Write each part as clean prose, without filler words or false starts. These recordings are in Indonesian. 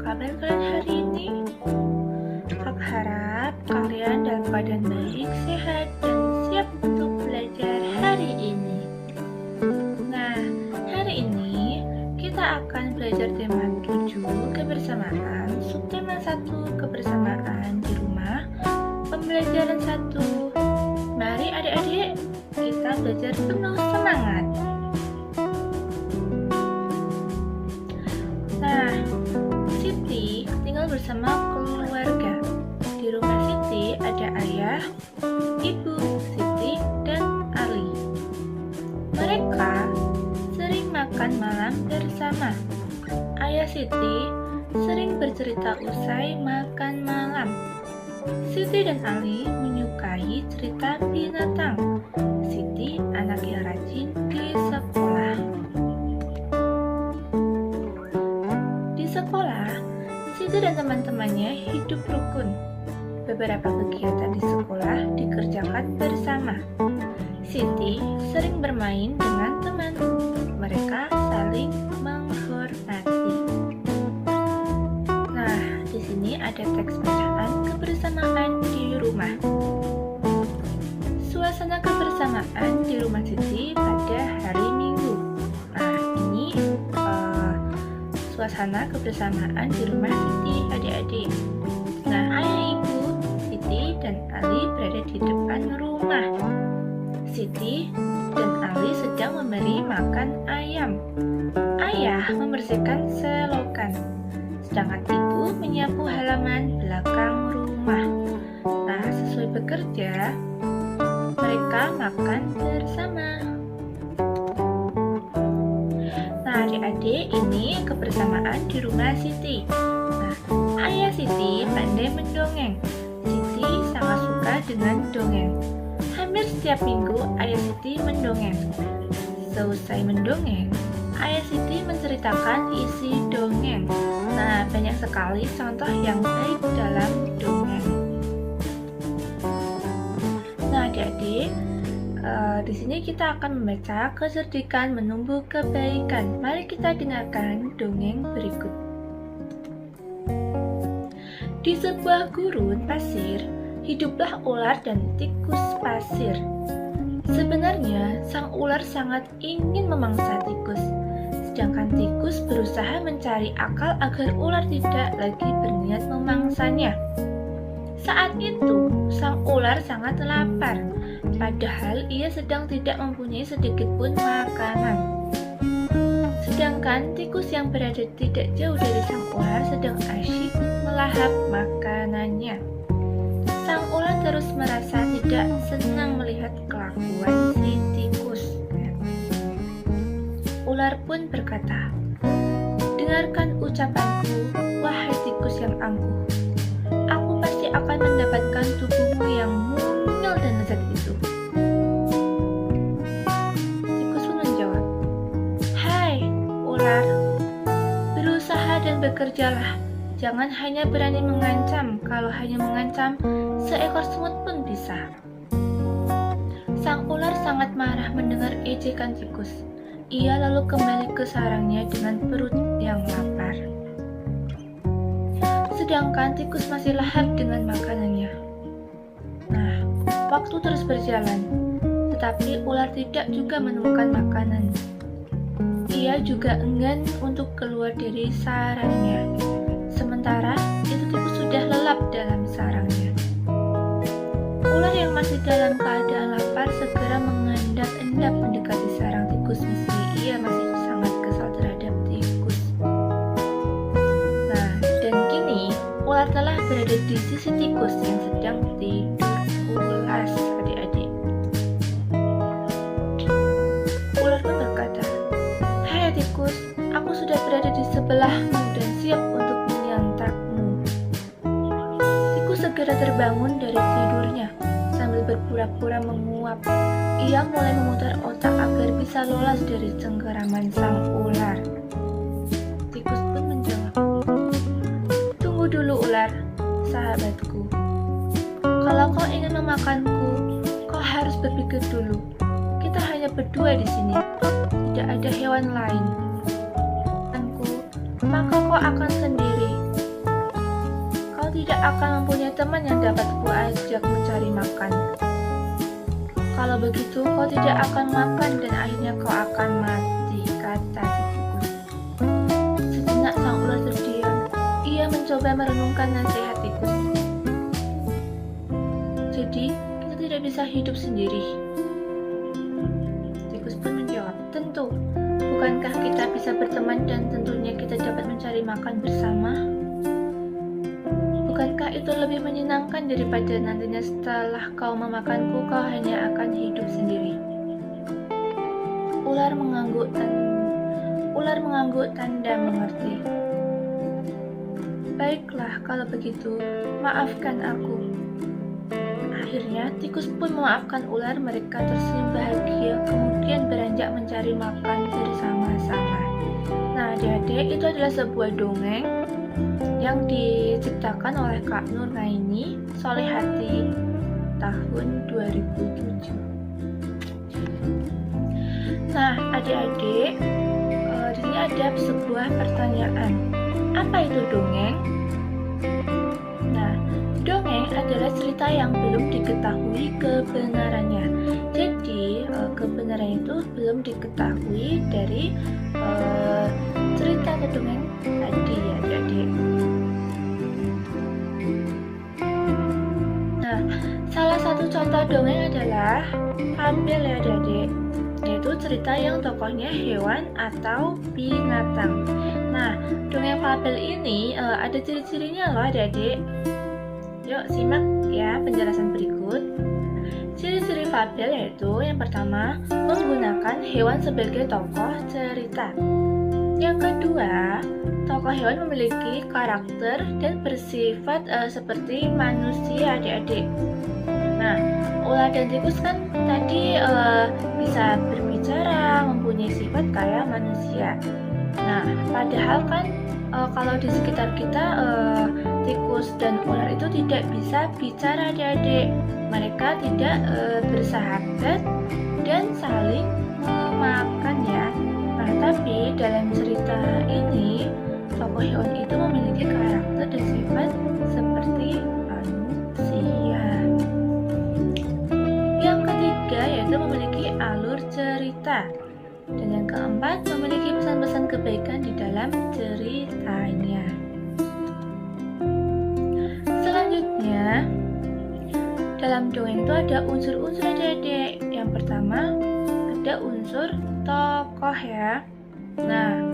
kabar kalian hari ini? Aku harap kalian dalam keadaan baik, sehat, dan siap untuk belajar hari ini. Nah, hari ini kita akan belajar tema 7 kebersamaan, subtema 1 kebersamaan di rumah, pembelajaran 1. Mari adik-adik, kita belajar penuh semangat. Nah, Siti tinggal bersama keluarga. Di rumah Siti ada ayah, ibu Siti, dan Ali. Mereka sering makan malam bersama. Ayah Siti sering bercerita usai makan malam. Siti dan Ali menyukai cerita binatang. Siti anak yang rajin di sekolah. Di sekolah, Siti dan teman-temannya hidup rukun. Beberapa kegiatan di sekolah dikerjakan bersama. Siti sering bermain dengan teman. Mereka saling menghormati. Nah, di sini ada teks bacaan kebersamaan di rumah. Suasana kebersamaan di rumah Siti pada hari Minggu. Nah, ini suasana kebersamaan di rumah Siti, adik-adik. Nah, ayah, ibu Siti dan Ali berada di depan rumah. Siti dan Ali sedang memberi makan ayam. Ayah membersihkan selokan, sedangkan ibu menyapu halaman belakang rumah. Nah, sesuai bekerja, mereka makan bersama. Nah, adik-adik, ini kebersamaan di rumah Siti. Nah, ayah Siti pandai mendongeng. Siti sangat suka dengan dongeng. Hampir setiap minggu ayah Siti mendongeng. Selesai mendongeng, ayah Siti menceritakan isi dongeng. Nah, banyak sekali contoh yang baik dalam dongeng. Nah, adik-adik, di sini kita akan membaca kecerdikan menumbuh kebaikan. Mari kita dengarkan dongeng berikut. Di sebuah gurun pasir, hiduplah ular dan tikus pasir. Sebenarnya, sang ular sangat ingin memangsa tikus, sedangkan tikus berusaha mencari akal agar ular tidak lagi berniat memangsanya. Saat itu, sang ular sangat lapar, padahal ia sedang tidak mempunyai sedikit pun makanan. Sedangkan tikus yang berada tidak jauh dari sang ular sedang asyik melahap makanannya. Sang ular terus merasa tidak senang melihat kelakuan si tikus. Ular pun berkata, "Dengarkan ucapanku, wahai tikus yang angkuh. Aku pasti akan mendapatkan tubuhmu yang mungil dan lezat itu." Tikus pun menjawab, "Hai ular, berusaha dan bekerjalah. Jangan hanya berani mengancam. Kalau hanya mengancam, seekor semut pun bisa." Sang ular sangat marah mendengar ejekan tikus. Ia lalu kembali ke sarangnya dengan perut yang lapar. Sedangkan tikus masih lahap dengan makanannya. Nah, waktu terus berjalan, tetapi ular tidak juga menemukan makanan. Ia juga enggan untuk keluar dari sarangnya. Sementara itu tikus sudah lelap dalam sarangnya. Ular yang masih dalam keadaan lapar segera mengendap-endap mendekati sarang tikus meski ia masih sangat kesal terhadap tikus. Nah, dan kini ular telah berada di sisi tikus yang sedang tidur pulas, adik-adik. Ular pun berkata, "Hai tikus, aku sudah berada di sebelahmu dan siap untuk menyantapmu." Tikus segera terbangun dari tidurnya. Sambil berpura-pura menguap, ia mulai memutar otak agar bisa lolos dari cengkeraman sang ular. Tikus pun menjawab, "Tunggu dulu ular, sahabatku. Kalau kau ingin memakanku, kau harus berpikir dulu. Kita hanya berdua di sini, tidak ada hewan lain. Maka kau akan sendiri. tidak akan mempunyai teman yang dapat kuajak mencari makan. Kalau begitu, kau tidak akan makan dan akhirnya kau akan mati, kata si tikus. Sejenak sang ular terdiam. Ia mencoba merenungkan nasihat tikus. Jadi, kita tidak bisa hidup sendiri. Tikus pun menjawab, tentu. Bukankah kita bisa berteman dan tentunya kita dapat mencari makan bersama? Bukankah itu lebih menyenangkan daripada nantinya setelah kau memakanku, kau hanya akan hidup sendiri? Ular mengangguk tanda mengerti. Baiklah, kalau begitu, maafkan aku. Akhirnya, tikus pun memaafkan ular. Mereka tersenyum bahagia, kemudian beranjak mencari makan bersama-sama. Nah, adik-adik, itu adalah sebuah dongeng yang diciptakan oleh Kak Nur Naini Solehati tahun 2007. Nah, adik-adik, di sini ada sebuah pertanyaan. Apa itu dongeng? Nah, dongeng adalah cerita yang belum diketahui kebenarannya. Jadi, kebenaran itu belum diketahui dari cerita atau dongeng tadi ya adik-adik. Nah, salah satu contoh dongeng adalah fabel ya adik-adik, yaitu cerita yang tokohnya hewan atau binatang. Nah, dongeng fabel ini ada ciri-cirinya loh adik-adik. Yuk simak ya penjelasan berikut. Ciri-ciri fabel yaitu yang pertama, menggunakan hewan sebagai tokoh cerita. Yang kedua, tokoh hewan memiliki karakter dan bersifat seperti manusia adik-adik. Nah, ular dan tikus kan tadi bisa berbicara, mempunyai sifat kayak manusia. Nah, padahal kan kalau di sekitar kita tikus dan ular itu tidak bisa bicara adik-adik. Mereka tidak bersahabat dan saling memakan ya. Nah, tapi dalam cerita ini tokoh hewan itu memiliki karakter dan sifat seperti manusia. Yang ketiga yaitu memiliki alur cerita. Dan yang keempat, memiliki pesan-pesan kebaikan di dalam ceritanya. Selanjutnya, dalam dongeng itu ada unsur-unsur adik-adik. Yang pertama, ada unsur tokoh ya. Nah,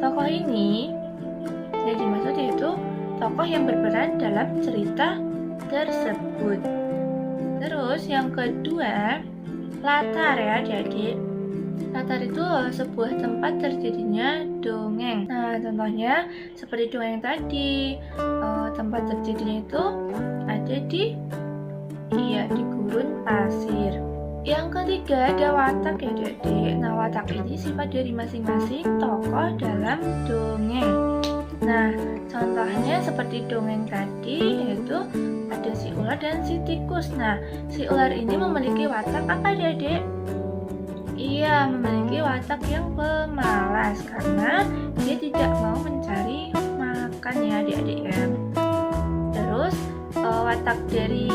tokoh ini yang dimaksud yaitu tokoh yang berperan dalam cerita tersebut. Terus yang kedua, latar ya adik-adik. Latar itu sebuah tempat terjadinya dongeng. Nah, contohnya seperti dongeng tadi, tempat terjadinya itu ada di gurun pasir. Yang ketiga ada watak ya adik-adik. Nah, watak ini sifat dari masing-masing tokoh dalam dongeng. Nah, contohnya seperti dongeng tadi yaitu ada si ular dan si tikus. Nah, si ular ini memiliki watak apa adik-adik? Ia memiliki watak yang pemalas karena dia tidak mau mencari makan ya adik-adik ya. Terus watak dari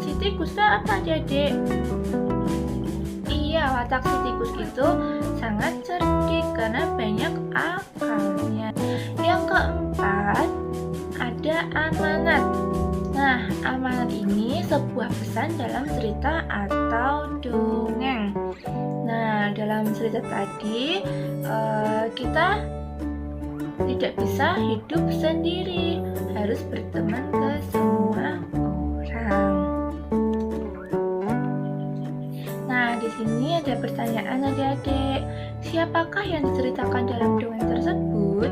si tikus itu apa adik-adik? Iya, watak si tikus itu sangat cerdik karena banyak akalnya. Yang keempat ada amanat. Nah, amanat ini sebuah pesan dalam cerita atau dongeng. Nah, dalam cerita tadi kita tidak bisa hidup sendiri, harus berteman ke semua orang. Nah, di sini ada pertanyaan adik-adik, siapakah yang diceritakan dalam dongeng tersebut?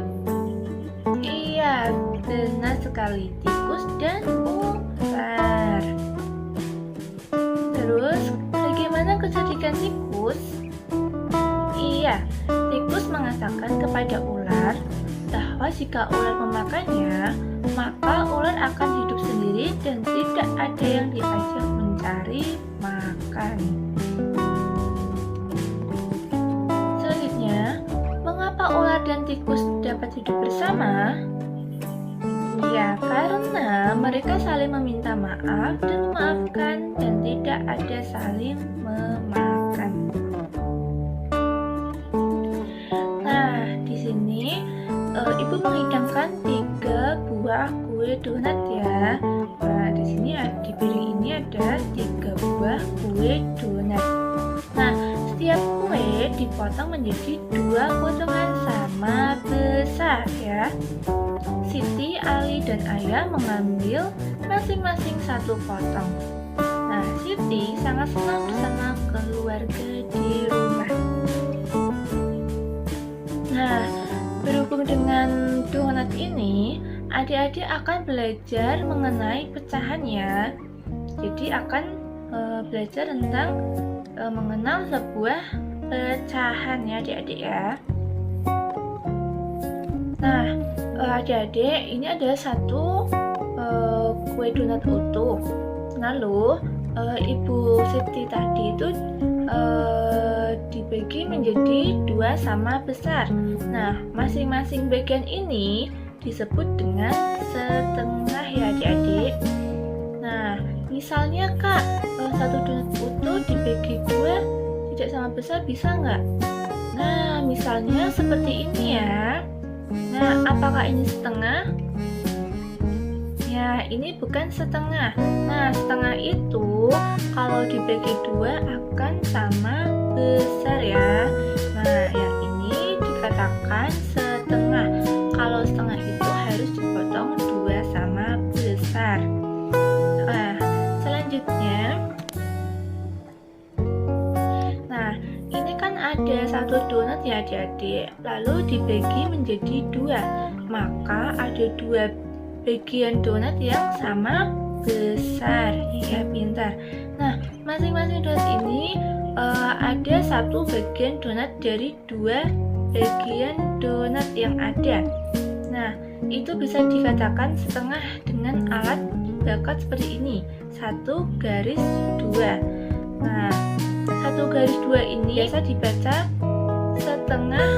Iya, benar sekali, tikus dan ular. Terus, bagaimana kecerdikan tikus? Iya, tikus mengatakan kepada ular bahwa jika ular memakannya, maka ular akan hidup sendiri dan tidak ada yang diajak mencari makan. Selanjutnya, mengapa ular dan tikus dapat hidup bersama? Ya, karena mana mereka saling meminta maaf dan memaafkan dan tidak ada saling memakan. Nah, di sini ibu menghidangkan 3 buah kue donat ya. Nah, di sini di piring ini ada 3 buah kue donat. Nah, setiap kue dipotong menjadi 2 potongan sama besar ya. Siti, Ali, dan Ayah mengambil masing-masing 1 potong. Nah, Siti sangat senang bersama keluarga di rumah. Nah, berhubung dengan donat ini, adik-adik akan belajar mengenai pecahan ya. Jadi akan belajar tentang mengenal sebuah pecahan ya adik-adik ya. Nah, adik-adik, ini ada 1 kue donat utuh. Lalu Ibu Siti tadi itu dibagi menjadi 2 sama besar. Nah, masing-masing bagian ini disebut dengan setengah ya adik-adik. Nah, misalnya Kak, 1 donat utuh dibagi 2 tidak sama besar, bisa nggak? Nah, misalnya seperti ini ya. Nah, apakah ini setengah? Ya, ini bukan setengah. Nah, setengah itu kalau dibagi 2 akan sama besar ya. Nah, yang ini dikatakan setengah. Kalau setengah itu harus dipotong 2 sama besar. Nah, selanjutnya, nah ini kan ada 1 donat ya adik-adik, lalu dibagi menjadi 2, maka ada 2 bagian donat yang sama besar ya, pintar. Nah, masing-masing donat ini ada 1 bagian donat dari 2 bagian donat yang ada. Nah, itu bisa dikatakan setengah dengan alat bakat seperti ini, 1 garis 2. Nah, 1 garis 2 ini biasa dibaca setengah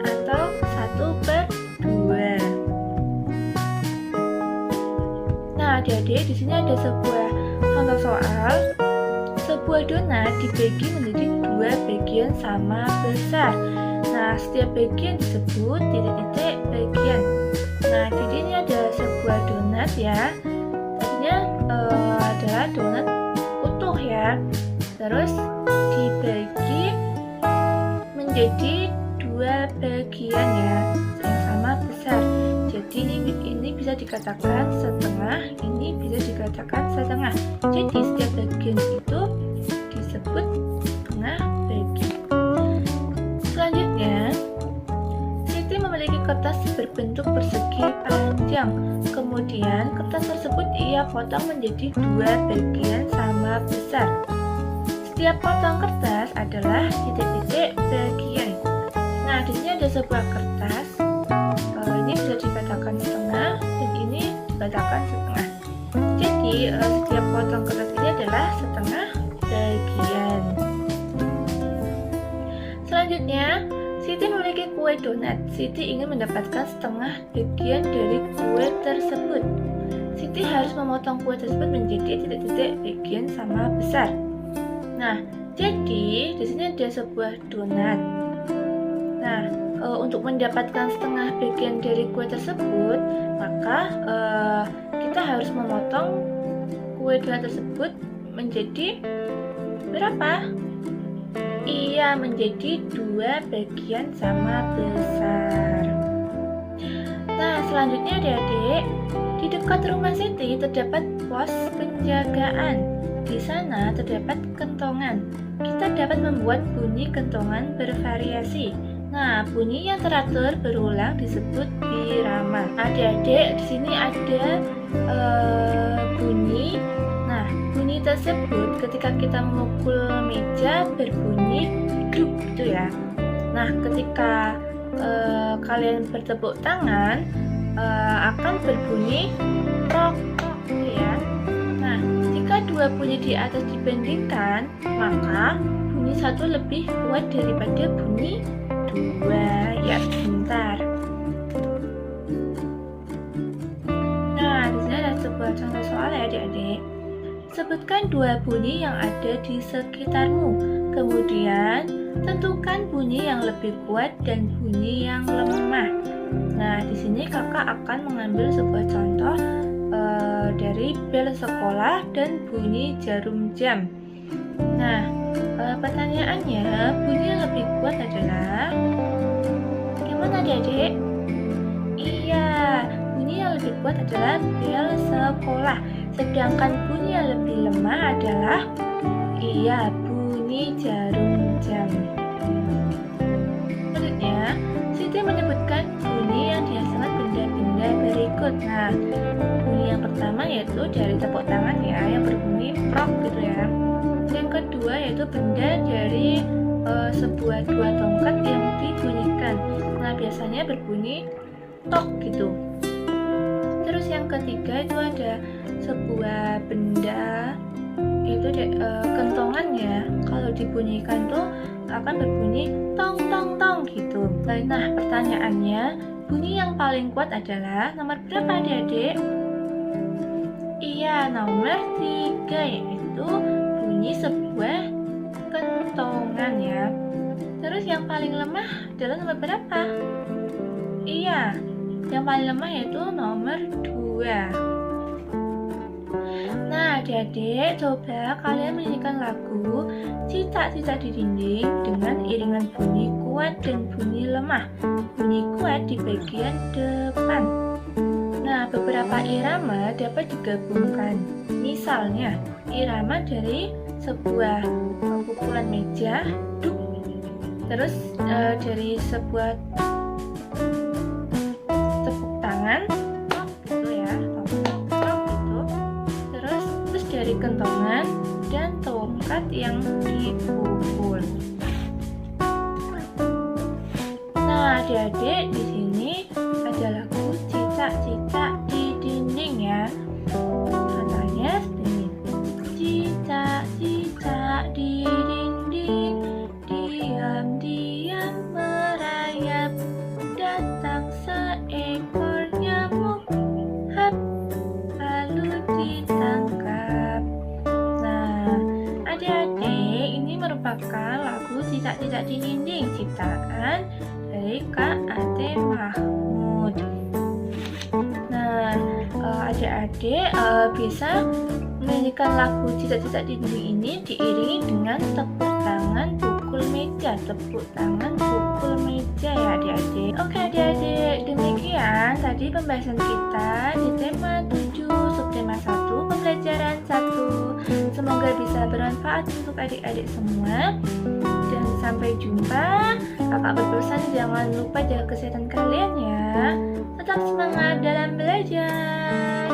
atau 1/2. Nah, adik-adik, di sini ada sebuah contoh soal. Sebuah donat dibagi menjadi 2 bagian sama besar. Nah, setiap bagian disebut titik-titik bagian. Nah, jadi ini ada sebuah donat ya. Tadinya adalah donat utuh ya. Terus dibagi menjadi 2 bagian ya, yang sama besar. Jadi ini bisa dikatakan setengah, ini bisa dikatakan setengah. Jadi setiap bagian itu disebut setengah bagian. Selanjutnya, Siti memiliki kertas berbentuk persegi panjang. Kemudian kertas tersebut ia potong menjadi 2 bagian sama besar. Setiap potong kertas adalah titik-titik bagian. Nah, di sini ada sebuah kertas. Ini bisa dikatakan setengah dan ini dikatakan setengah. Jadi setiap potong kertas ini adalah setengah bagian. Selanjutnya, Siti memiliki kue donat. Siti ingin mendapatkan setengah bagian dari kue tersebut. Siti harus memotong kue tersebut menjadi titik-titik bagian sama besar. Nah, jadi di sini ada sebuah donat. Nah, untuk mendapatkan setengah bagian dari kue tersebut, maka kita harus memotong kue donat tersebut menjadi berapa? Iya, menjadi 2 bagian sama besar. Nah, selanjutnya adik-adik, di dekat rumah Siti terdapat pos penjagaan. Di sana terdapat kentongan. Kita dapat membuat bunyi kentongan bervariasi. Nah, bunyi yang teratur berulang disebut birama. Adik-adik, di sini ada bunyi. Nah, bunyi tersebut ketika kita memukul meja berbunyi duk gitu ya. Nah, ketika kalian bertepuk tangan akan berbunyi rok gitu ya. Nah, jika 2 bunyi di atas dibandingkan, maka bunyi 1 lebih kuat daripada bunyi 2 ya, bentar. sebuah contoh soal ya adik-adik. Sebutkan 2 bunyi yang ada di sekitarmu. Kemudian, tentukan bunyi yang lebih kuat dan bunyi yang lemah. Nah, di sini kakak akan mengambil sebuah contoh dari bel sekolah dan bunyi jarum jam. Nah, pertanyaannya, bunyi yang lebih kuat adalah gimana adik-adik? Iya, bunyi yang lebih kuat adalah bel sekolah. Sedangkan bunyi yang lebih lemah adalah bunyi jarum jam. Selanjutnya, Siti menyebutkan bunyi yang dihasilkan benda-benda berikut. Nah, bunyi yang pertama yaitu dari tepuk tangan ya, yang berbunyi prok gitu ya. Yang kedua yaitu benda dari sebuah 2 tongkat yang dibunyikan. Nah, biasanya berbunyi tok gitu. Terus yang ketiga itu ada sebuah benda, itu kentongannya kalau dibunyikan tuh akan berbunyi tong tong tong gitu. Nah, pertanyaannya, bunyi yang paling kuat adalah nomor berapa adik-adik? Iya, nomor 3, yaitu bunyi sebuah kentongan ya. Terus yang paling lemah adalah nomor berapa? Iya, yang paling lemah yaitu nomor 2. Nah, adik-adik, coba kalian menyanyikan lagu Cicak-cicak di dinding dengan iringan bunyi kuat dan bunyi lemah. Bunyi kuat di bagian depan. Nah, beberapa irama dapat digabungkan. Misalnya, irama dari sebuah pukulan meja, duk. Terus dari sebuah tepuk tangan, gitu ya, gitu. Terus dari kentongan dan tongkat yang dipukul. Nah, adik-adik, di sini ada lagu Cicak-cicak di dinding ya. Katanya seperti ini. Cicak-cicak di dinding, diam-diam merayap, datang seekor nyamuk, hap, lalu ditangkap. Nah, adik-adik, ini merupakan lagu Cicak-cicak di dinding ciptaan dari Kak Ate Mahmud. Nah, adik-adik bisa menyanyikan lagu Cicak-cicak di dinding ini diiringi dengan tepuk tangan pukul meja, tepuk tangan pukul meja ya adik-adik. Oke adik-adik, demikian tadi pembahasan kita di tema 7 subtema 1 pembelajaran 1. Semoga bisa bermanfaat untuk adik-adik semua. Dan sampai jumpa. Kakak berpesan jangan lupa jaga kesehatan kalian ya. Tetap semangat dalam belajar.